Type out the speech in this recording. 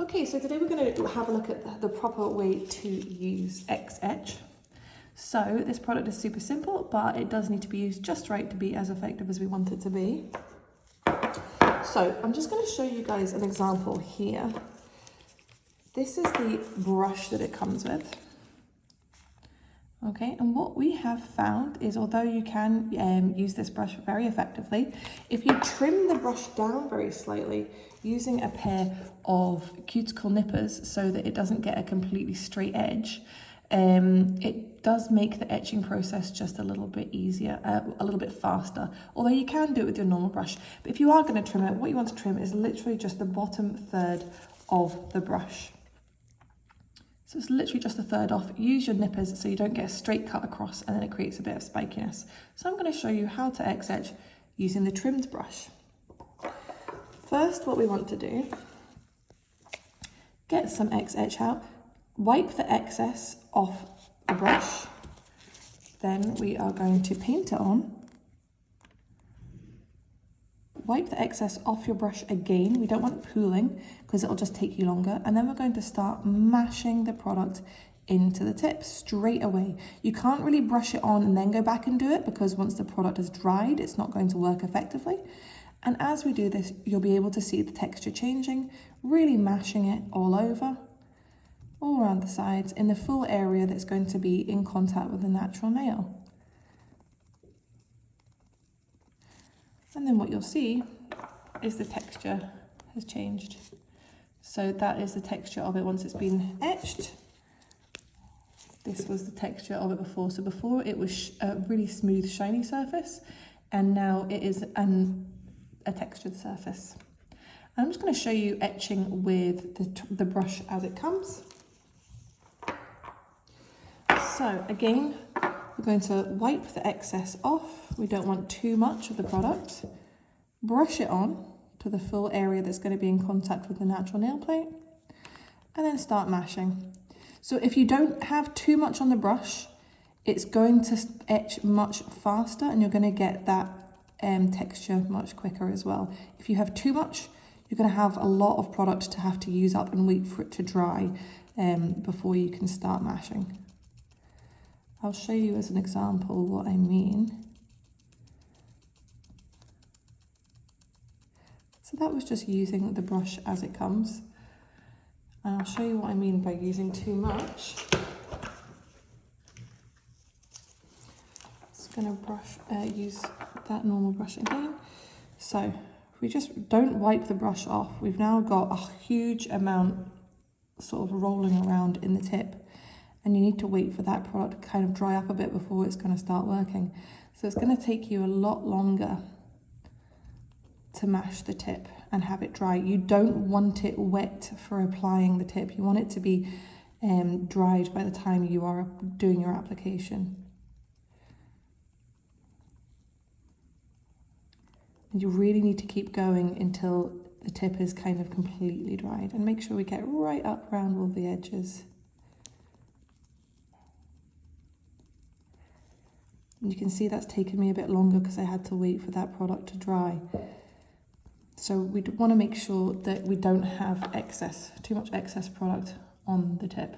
Okay, so today we're going to have a look at the proper way to use Xetch. So this product is super simple, but it does need to be used just right to be as effective as we want it to be. So I'm just going to show you guys an example here. This is the brush that it comes with. Okay, and what we have found is, although you can use this brush very effectively, if you trim the brush down very slightly using a pair of cuticle nippers so that it doesn't get a completely straight edge, it does make the etching process just a little bit easier, a little bit faster, although you can do it with your normal brush. But if you are going to trim it, what you want to trim is literally just the bottom third of the brush. So it's literally just a third off. Use your nippers so you don't get a straight cut across and then it creates a bit of spikiness. So I'm going to show you how to Xetch using the trimmed brush. First, what we want to do, get some Xetch out, wipe the excess off the brush. Then we are going to paint it on. Wipe the excess off your brush again. We don't want it pooling because it'll just take you longer. And then we're going to start mashing the product into the tip straight away. You can't really brush it on and then go back and do it because once the product has dried, it's not going to work effectively. And as we do this, you'll be able to see the texture changing, really mashing it all over, all around the sides in the full area that's going to be in contact with the natural nail. And then what you'll see is the texture has changed. So that is the texture of it once it's been etched. This was the texture of it before. So before it was a really smooth, shiny surface, and now it is a textured surface. And I'm just going to show you etching with the brush as it comes. So again, we're going to wipe the excess off. We don't want too much of the product. Brush it on to the full area that's going to be in contact with the natural nail plate. And then start mashing. So if you don't have too much on the brush, it's going to etch much faster and you're going to get that texture much quicker as well. If you have too much, you're going to have a lot of product to have to use up and wait for it to dry before you can start mashing. I'll show you as an example what I mean. So that was just using the brush as it comes. And I'll show you what I mean by using too much. Just going to use that normal brush again. So if we just don't wipe the brush off, we've now got a huge amount sort of rolling around in the tip. And you need to wait for that product to kind of dry up a bit before it's going to start working. So it's going to take you a lot longer to mash the tip and have it dry. You don't want it wet for applying the tip. You want it to be dried by the time you are doing your application. And you really need to keep going until the tip is kind of completely dried. And make sure we get right up around all the edges. You can see that's taken me a bit longer because I had to wait for that product to dry. So we want to make sure that we don't have too much excess product on the tip.